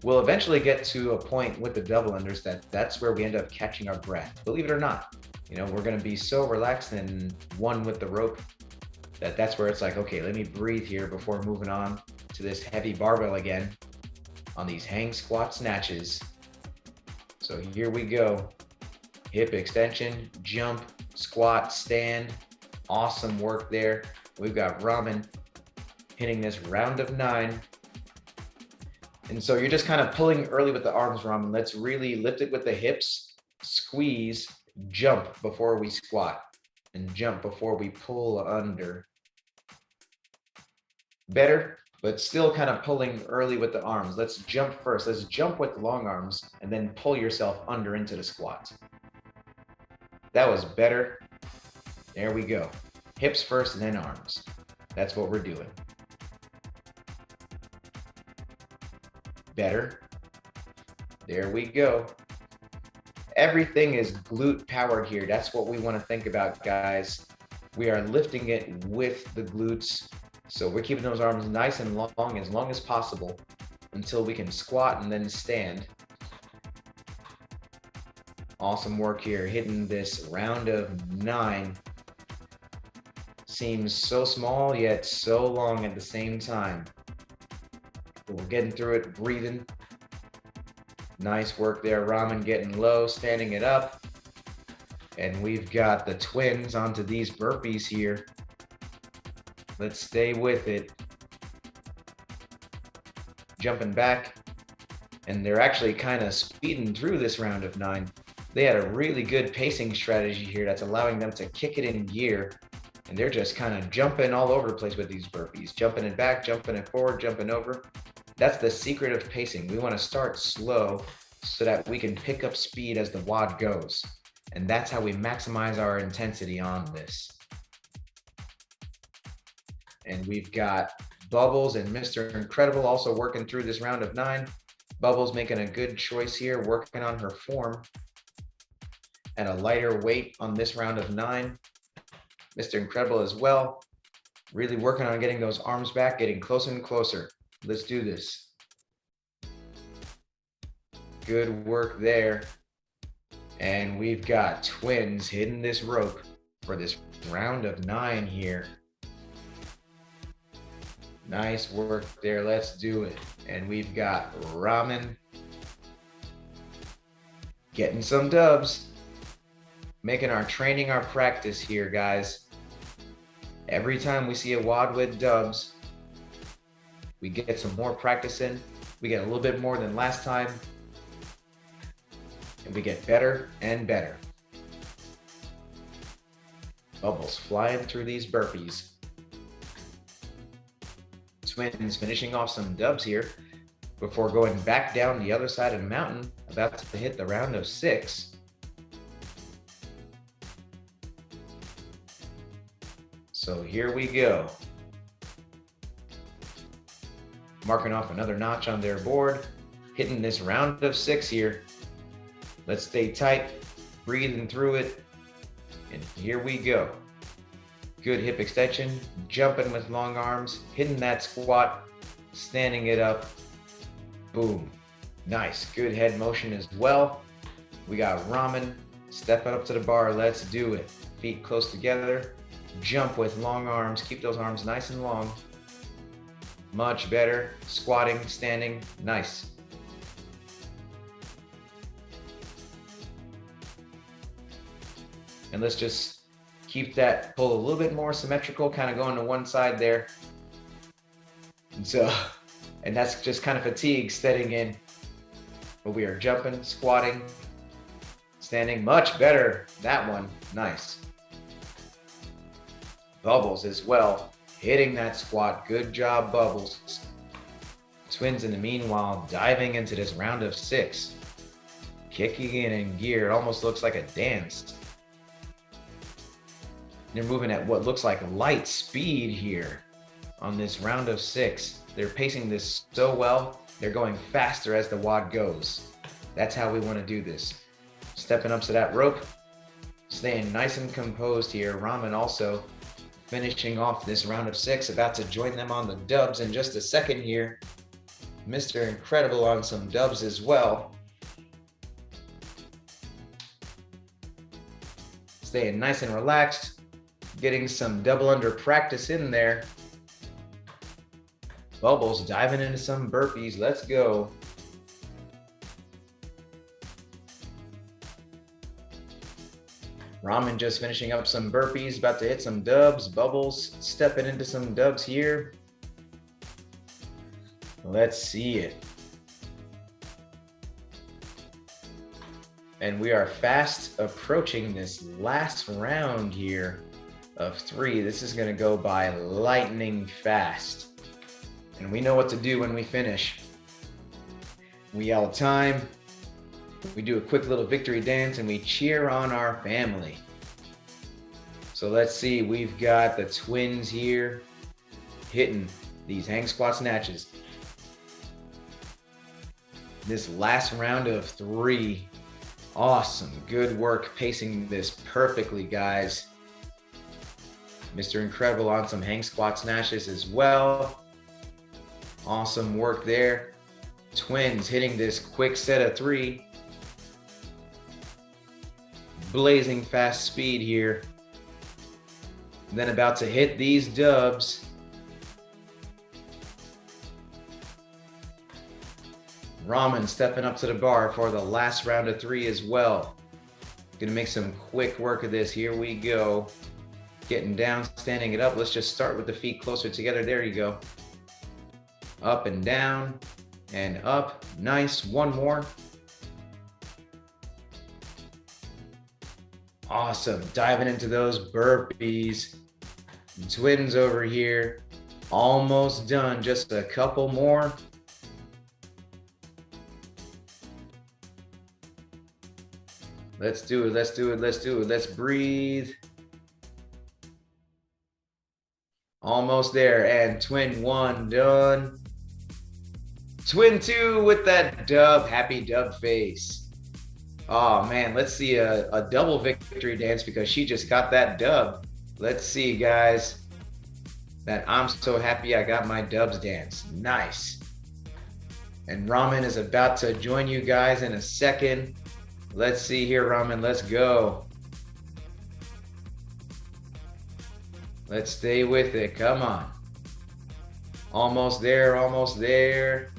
We'll eventually get to a point with the double unders that's where we end up catching our breath. Believe it or not, you know, we're going to be so relaxed and one with the rope that's where it's like, okay, let me breathe here before moving on to this heavy barbell again on these hang squat snatches. So here we go. Hip extension, jump, squat, stand. Awesome work there. We've got Ramen hitting this round of 9. And so you're just kind of pulling early with the arms, Ramen. Let's really lift it with the hips, squeeze, jump before we squat, and jump before we pull under. Better, but still kind of pulling early with the arms. Let's jump first. Let's jump with the long arms and then pull yourself under into the squat. That was better. There we go. Hips first and then arms. That's what we're doing. Better. There we go. Everything is glute powered here. That's what we want to think about, guys. We are lifting it with the glutes. So we're keeping those arms nice and long as possible until we can squat and then stand. Awesome work here, hitting this round of 9. Seems so small, yet so long at the same time. But we're getting through it, breathing. Nice work there, Ramen getting low, standing it up. And we've got the twins onto these burpees here. Let's stay with it. Jumping back. And they're actually kind of speeding through this round of 9. They had a really good pacing strategy here that's allowing them to kick it in gear. And they're just kind of jumping all over the place with these burpees. Jumping it back, jumping it forward, jumping over. That's the secret of pacing. We want to start slow so that we can pick up speed as the WOD goes. And that's how we maximize our intensity on this. And we've got Bubbles and Mr. Incredible also working through this round of 9. Bubbles making a good choice here, working on her form at a lighter weight on this round of 9. Mr. Incredible as well, really working on getting those arms back, getting closer and closer. Let's do this. Good work there. And we've got twins hitting this rope for this round of 9 here. Nice work there. Let's do it. And we've got Ramen getting some dubs. Making our training our practice here, guys. Every time we see a WOD with dubs, we get some more practice in. We get a little bit more than last time. And we get better and better. Bubbles flying through these burpees. Twins finishing off some dubs here before going back down the other side of the mountain, about to hit the round of 6. So here we go. Marking off another notch on their board, hitting this round of 6 here. Let's stay tight, breathing through it, and here we go. Good hip extension, jumping with long arms, hitting that squat, standing it up, boom. Nice, good head motion as well. We got Ramen, stepping up to the bar, let's do it. Feet close together, jump with long arms, keep those arms nice and long. Much better, squatting, standing, nice. And let's just keep that pull a little bit more symmetrical, kind of going to one side there. And that's just kind of fatigue setting in. But we are jumping, squatting, standing, much better. That one, nice. Bubbles as well, hitting that squat. Good job, Bubbles. Twins in the meanwhile, diving into this round of 6. Kicking in gear, it almost looks like a dance. They're moving at what looks like light speed here on this round of 6. They're pacing this so well. They're going faster as the WOD goes. That's how we want to do this. Stepping up to that rope, staying nice and composed here. Ramen also finishing off this round of 6, about to join them on the dubs in just a second here. Mr. Incredible on some dubs as well. Staying nice and relaxed. Getting some double under practice in there. Bubbles diving into some burpees. Let's go. Ramen just finishing up some burpees, about to hit some dubs. Bubbles stepping into some dubs here. Let's see it. And we are fast approaching this last round here of 3. This is going to go by lightning fast. And we know what to do when we finish. We yell time. We do a quick little victory dance and we cheer on our family. So let's see, we've got the twins here hitting these hang squat snatches. This last round of 3. Awesome, good work pacing this perfectly, guys. Mr. Incredible on some hang squat snatches as well. Awesome work there. Twins hitting this quick set of 3. Blazing fast speed here. Then about to hit these dubs. Ramen stepping up to the bar for the last round of 3 as well. Gonna make some quick work of this. Here we go. Getting down, standing it up. Let's just start with the feet closer together. There you go. Up and down and up. Nice. One more. Awesome. Diving into those burpees. Twins over here. Almost done. Just a couple more. Let's do it. Let's do it. Let's do it. Let's breathe. Almost there. And twin 1 done. Twin 2 with that dub. Happy dub face. Oh man, let's see a double victory dance because she just got that dub. Let's see, guys. That I'm so happy I got my dubs dance. Nice. And Ramen is about to join you guys in a second. Let's see here, Ramen. Let's go. Let's stay with it. Come on. Almost there, almost there.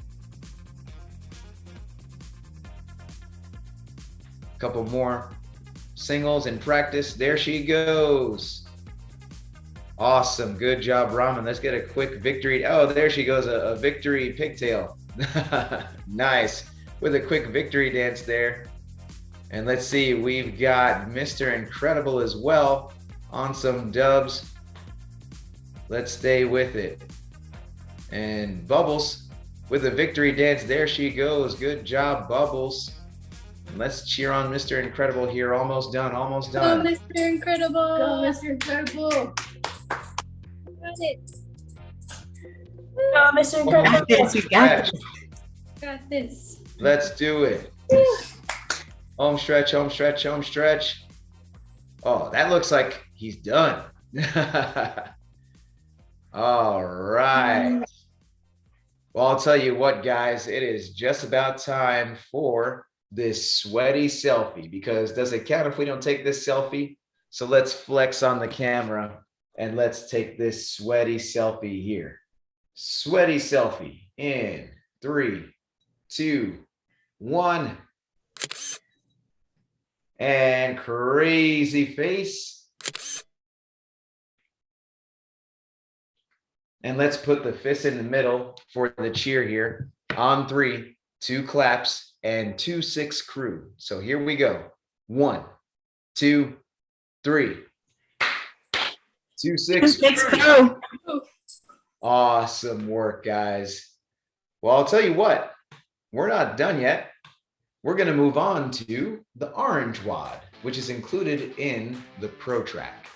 Couple more singles in practice. There she goes. Awesome. Good job, Ramen. Let's get a quick victory. Oh, there she goes. A victory pigtail. Nice. With a quick victory dance there. And let's see, we've got Mr. Incredible as well on some dubs. Let's stay with it. And Bubbles with a victory dance. There she goes. Good job, Bubbles. And let's cheer on Mr. Incredible here. Almost done. Almost Go, done. Mr. Incredible. Go, Mr. Incredible. Got it. Oh, Mr. Incredible. Got this, you got Stretch. this. Got this. Let's do it. Home stretch, home stretch, home stretch. Oh, that looks like he's done. All right. Well, I'll tell you what, guys, it is just about time for this sweaty selfie, because does it count if we don't take this selfie? So let's flex on the camera and let's take this sweaty selfie here. Sweaty selfie in 3, 2, 1. And crazy face. And let's put the fist in the middle for the cheer here. On 3, 2 claps and 2 6 crew. So here we go. 1, 2, 3. 2 6 Let's crew. go. Awesome work, guys. Well, I'll tell you what, we're not done yet. We're going to move on to the orange WOD, which is included in the Pro Track.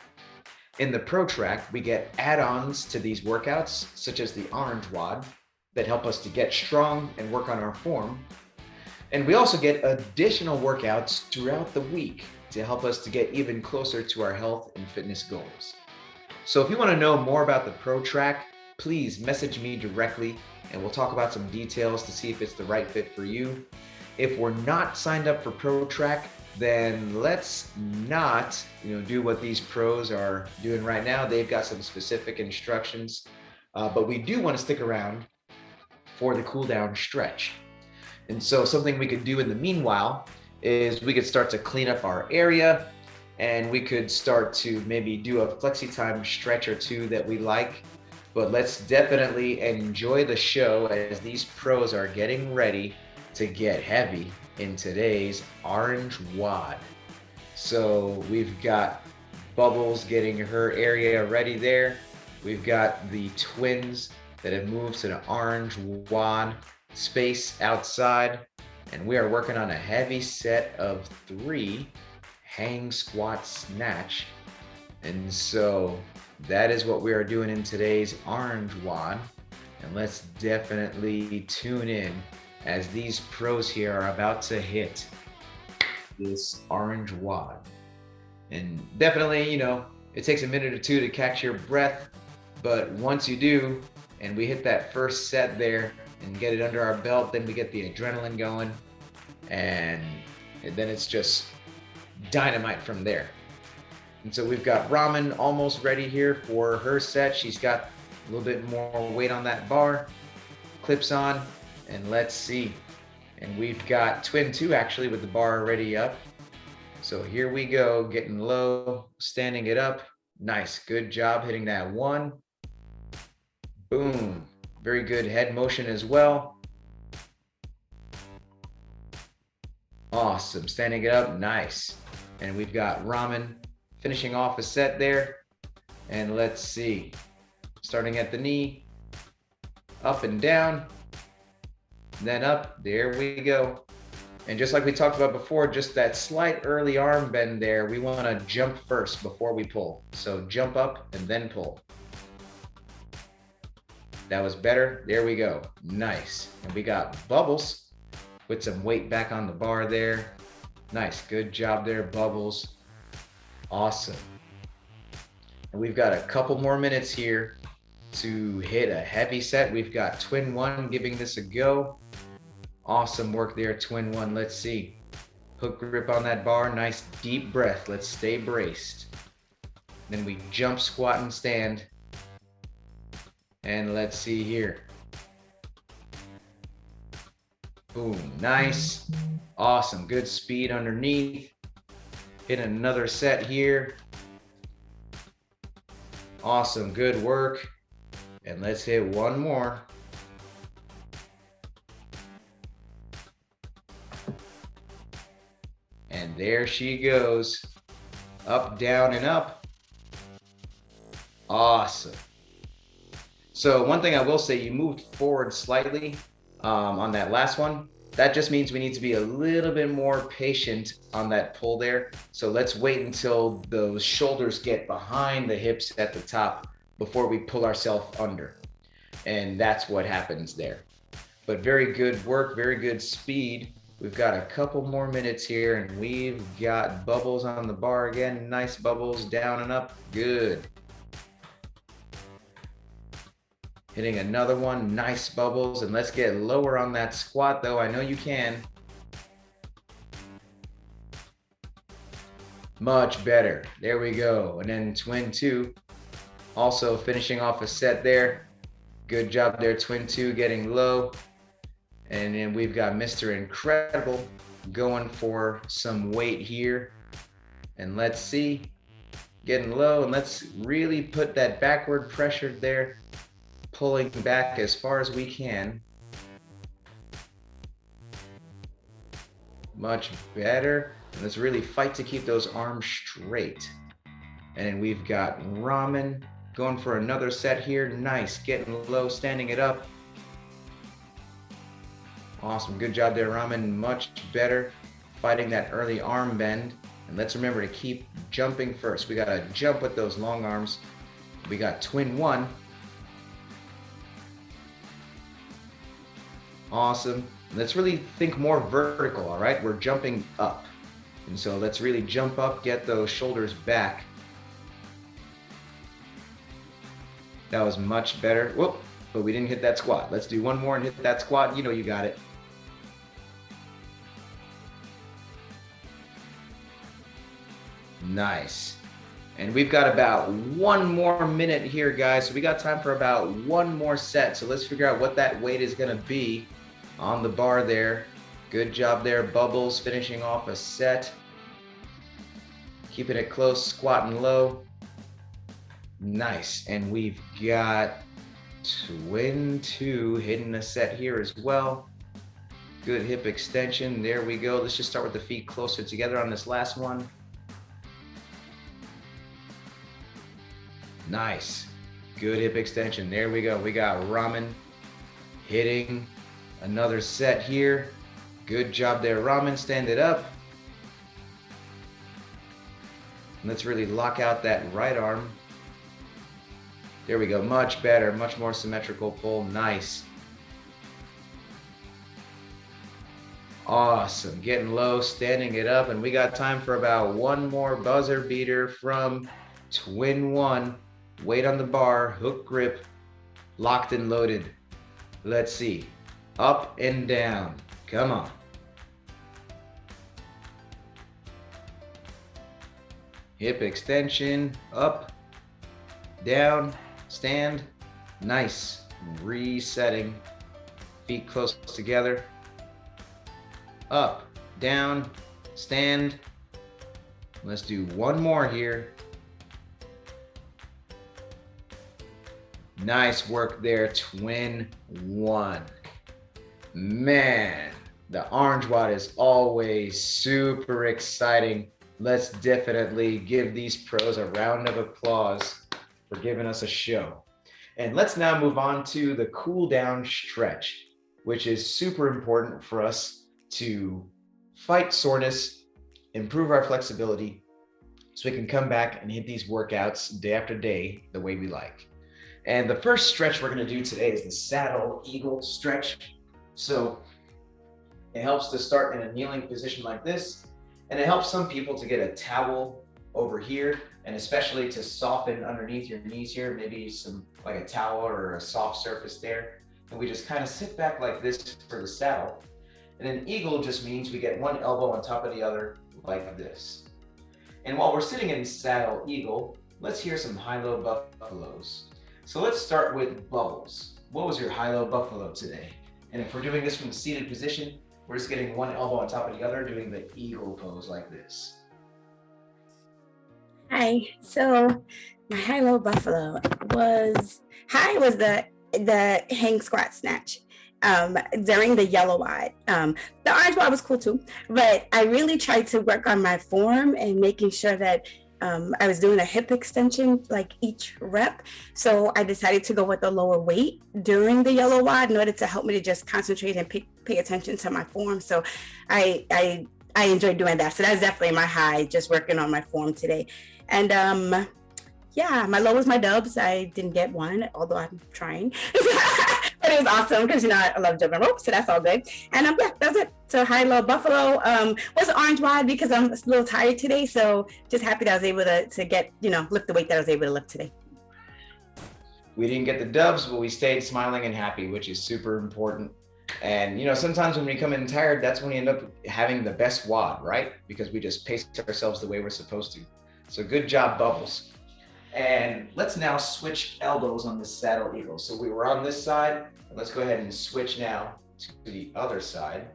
In the Pro Track, we get add-ons to these workouts, such as the orange WOD, that help us to get strong and work on our form. And we also get additional workouts throughout the week to help us to get even closer to our health and fitness goals. So if you want to know more about the Pro Track, please message me directly and we'll talk about some details to see if it's the right fit for you. If we're not signed up for Pro Track, then let's not, do what these pros are doing right now. They've got some specific instructions, but we do want to stick around for the cool down stretch. And so something we could do in the meanwhile is we could start to clean up our area, and we could start to maybe do a flexi time stretch or two that we like. But let's definitely enjoy the show as these pros are getting ready to get heavy in today's orange WOD. So we've got Bubbles getting her area ready there. We've got the twins that have moved to the orange WOD space outside. And we are working on a heavy set of 3 hang squat snatch. And so that is what we are doing in today's orange WOD. And let's definitely tune in as these pros here are about to hit this orange WOD. And definitely, it takes a minute or two to catch your breath, but once you do, and we hit that first set there and get it under our belt, then we get the adrenaline going, and then it's just dynamite from there. And so we've got Ramen almost ready here for her set. She's got a little bit more weight on that bar, clips on, and let's see. And we've got Twin 2 actually with the bar already up. So here we go, getting low, standing it up. Nice, good job hitting that 1. Boom, very good head motion as well. Awesome, standing it up, nice. And we've got Ramen finishing off a set there. And let's see, starting at the knee, up and down, then up, there we go. And just like we talked about before, just that slight early arm bend there, we want to jump first before we pull. So jump up and then pull. That was better, there we go, nice. And we got Bubbles with some weight back on the bar there. Nice, good job there, Bubbles. Awesome. And we've got a couple more minutes here to hit a heavy set. We've got Twin 1 giving this a go. Awesome work there, Twin 1. Let's see. Hook grip on that bar. Nice deep breath. Let's stay braced. Then we jump, squat, and stand. And let's see here. Boom, nice. Awesome, good speed underneath. Hit another set here. Awesome, good work. And let's hit one more. And there she goes. Up, down, and up. Awesome. So one thing I will say, you moved forward slightly on that last one. That just means we need to be a little bit more patient on that pull there. So let's wait until those shoulders get behind the hips at the top before we pull ourselves under. And that's what happens there. But very good work, very good speed. We've got a couple more minutes here, and we've got bubbles on the bar again. Nice bubbles, down and up, good. Hitting another one, nice bubbles, and let's get lower on that squat though. I know you can. Much better, there we go. And then twin two, also finishing off a set there. Good job there, twin two, getting low. And then we've got Mr. Incredible going for some weight here. And let's see, getting low, and let's really put that backward pressure there, pulling back as far as we can. Much better. And let's really fight to keep those arms straight. And then we've got Ramen going for another set here. Nice, getting low, standing it up. Awesome, good job there, Ramen, much better. Fighting that early arm bend. And let's remember to keep jumping first. We gotta jump with those long arms. We got twin one. Awesome. Let's really think more vertical, all right? We're jumping up. And so let's really jump up, get those shoulders back. That was much better. Whoop, but we didn't hit that squat. Let's do one more and hit that squat. You know you got it. Nice. And we've got about one more minute here, guys. So we got time for about one more set. So let's figure out what that weight is gonna be on the bar there. Good job there, Bubbles, finishing off a set. Keeping it close, squatting low. Nice, and we've got twin two hitting a set here as well. Good hip extension, there we go. Let's just start with the feet closer together on this last one. Nice, good hip extension, there we go. We got Ramen hitting another set here. Good job there, Ramen, stand it up. Let's really lock out that right arm. There we go, much better, much more symmetrical pull, nice. Awesome, getting low, standing it up, and we got time for about one more buzzer beater from twin one. Weight on the bar, hook grip, locked and loaded. Let's see, up and down, come on. Hip extension, up, down, stand, nice. Resetting, feet close together. Up, down, stand. Let's do one more here. Nice work there, twin one. Man, the orange WOD is always super exciting. Let's definitely give these pros a round of applause for giving us a show. And let's now move on to the cool down stretch, which is super important for us to fight soreness, improve our flexibility, so we can come back and hit these workouts day after day the way we like. And the first stretch we're gonna do today is the saddle eagle stretch. So it helps to start in a kneeling position like this, and it helps some people to get a towel over here, and especially to soften underneath your knees here, maybe some like a towel or a soft surface there. And we just kind of sit back like this for the saddle. And then eagle just means we get one elbow on top of the other like this. And while we're sitting in saddle eagle, let's hear some high-low buffaloes. So let's start with Bubbles. What was your high-low buffalo today? And if we're doing this from the seated position, we're just getting one elbow on top of the other, doing the eagle pose like this. Hi, so My high-low buffalo was the hang squat snatch during the yellow WOD. The orange WOD was cool too, but I really tried to work on my form and making sure that I was doing a hip extension like each rep. So I decided to go with a lower weight during the yellow WOD in order to help me to just concentrate and pay attention to my form. So I enjoyed doing that. So that's definitely my high, just working on my form today. And yeah, my low was my dubs. I didn't get one, although I'm trying. But it was awesome because, you know, I love jumping rope, so that's all good. And yeah, that's it. So high-low buffalo was an orange WOD because I'm a little tired today. So just happy that I was able to get, you know, lift the weight that I was able to lift today. We didn't get the dubs, but we stayed smiling and happy, which is super important. And, you know, sometimes when we come in tired, that's when we end up having the best WOD, right? Because we just pace ourselves the way we're supposed to. So good job, Bubbles. And let's now switch elbows on the saddle eagle. So we were on this side, and let's go ahead and switch now to the other side.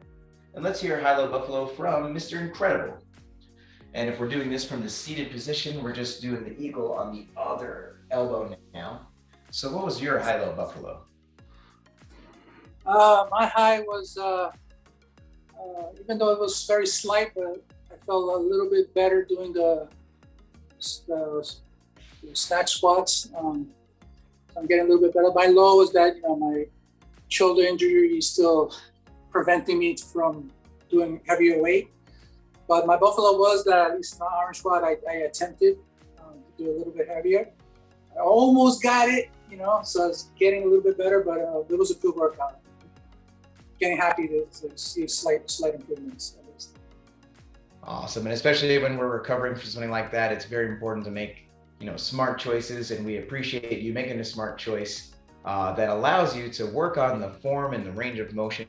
And let's hear high-low buffalo from Mr. Incredible. And if we're doing this from the seated position, we're just doing the eagle on the other elbow now. So what was your high-low buffalo? My high was, even though it was very slight, but I felt a little bit better doing the snatch squats. I'm getting a little bit better. My low is that, you know, my shoulder injury is still preventing me from doing heavier weight. But my buffalo was that at least my orange squat, I attempted to do a little bit heavier. I almost got it, you know, so it's getting a little bit better, but it was a good workout. Getting happy to see slight improvements at least. Awesome. And especially when we're recovering from something like that, it's very important to make, you know, smart choices, and we appreciate you making a smart choice that allows you to work on the form and the range of motion,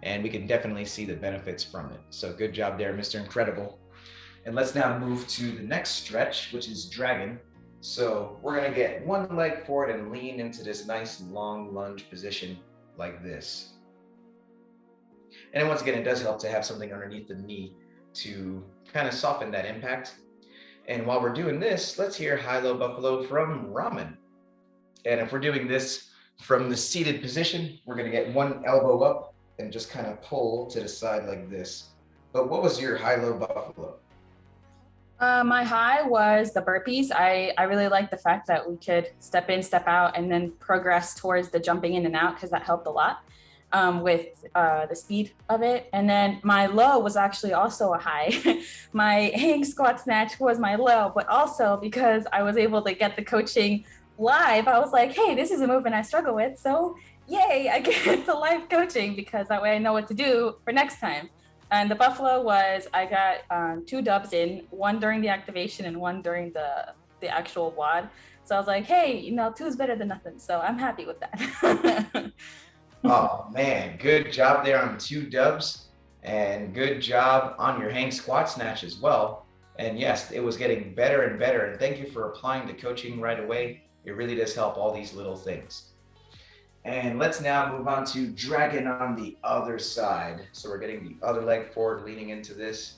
and we can definitely see the benefits from it. So good job there, Mr. Incredible. And let's now move to the next stretch, which is dragon. So we're gonna get one leg forward and lean into this nice long lunge position like this. And once again, it does help to have something underneath the knee to kind of soften that impact. And while we're doing this, let's hear high-low buffalo from Ramen. And if we're doing this from the seated position, we're gonna get one elbow up and just kind of pull to the side like this. But what was your high-low buffalo? My high was the burpees. I really liked the fact that we could step in, step out, and then progress towards the jumping in and out, because that helped a lot with the speed of it. And then my low was actually also a high. My hang squat snatch was my low, but also because I was able to get the coaching live, I was like, hey, this is a movement I struggle with. So yay, I get the live coaching, because that way I know what to do for next time. And the buffalo was, I got 2 dubs in, one during the activation and one during the actual WOD. So I was like, hey, you know, 2 is better than nothing. So I'm happy with that. Oh man, good job there on 2 dubs, and good job on your hang squat snatch as well. And yes, it was getting better and better. And thank you for applying the coaching right away. It really does help, all these little things. And let's now move on to dragon on the other side. So we're getting the other leg forward, leaning into this.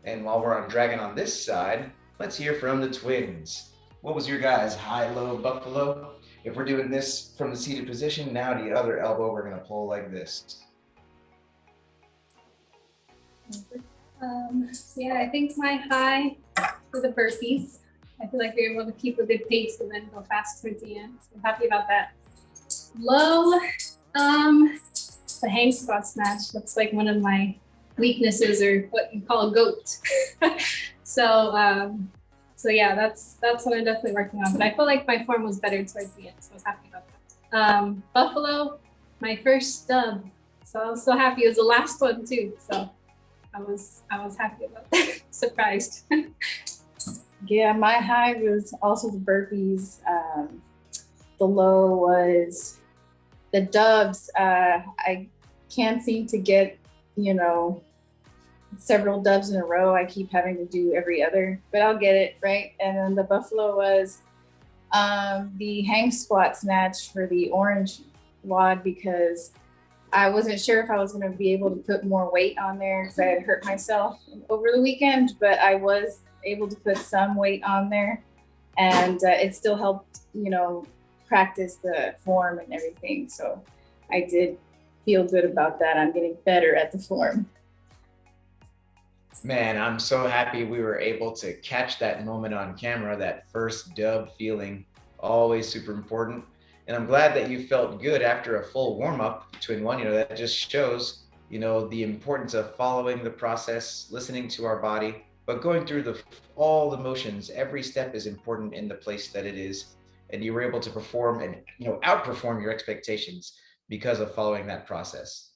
And while we're on dragon on this side, let's hear from the twins. What was your guys' high-low buffalo? If we're doing this from the seated position, now the other elbow, we're gonna pull like this. Yeah, I think my high for the burpees. I feel like we were able to keep a good pace and then go fast towards the end. So I'm happy about that. Low, the hang squat snatch. That's like one of my weaknesses, or what you call a goat. So yeah, that's what I'm definitely working on. But I feel like my form was better towards the end, so I was happy about that. Buffalo, my first dub. So I was so happy. It was the last one too. So I was happy about that. Surprised. Yeah, my high was also the burpees. The low was the dubs. I can't seem to get, you know, several dubs in a row. I keep having to do every other, but I'll get it, right? And then the buffalo was the hang squat snatch for the orange WOD, because I wasn't sure if I was going to be able to put more weight on there because I had hurt myself over the weekend, but I was able to put some weight on there. and it still helped, practice the form and everything. So I did feel good about that. I'm getting better at the form. Man, I'm so happy we were able to catch that moment on camera, that first dub feeling, always super important. And I'm glad that you felt good after a full warm up between one, that just shows, the importance of following the process, listening to our body, but going through all the motions. Every step is important in the place that it is. And you were able to perform and, outperform your expectations because of following that process.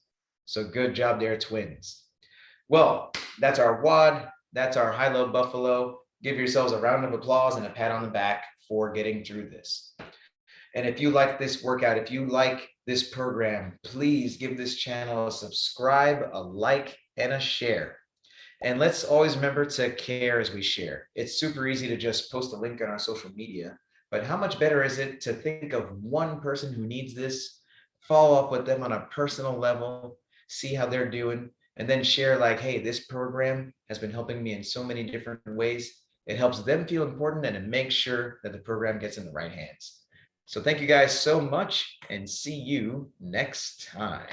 So good job there, twins. Well, that's our WOD. That's our high-low buffalo. Give yourselves a round of applause and a pat on the back for getting through this. And if you like this workout, if you like this program, please give this channel a subscribe, a like, and a share. And let's always remember to care as we share. It's super easy to just post a link on our social media, but how much better is it to think of one person who needs this, follow up with them on a personal level, see how they're doing, and then share like, hey, this program has been helping me in so many different ways. It helps them feel important and it makes sure that the program gets in the right hands. So thank you guys so much and see you next time.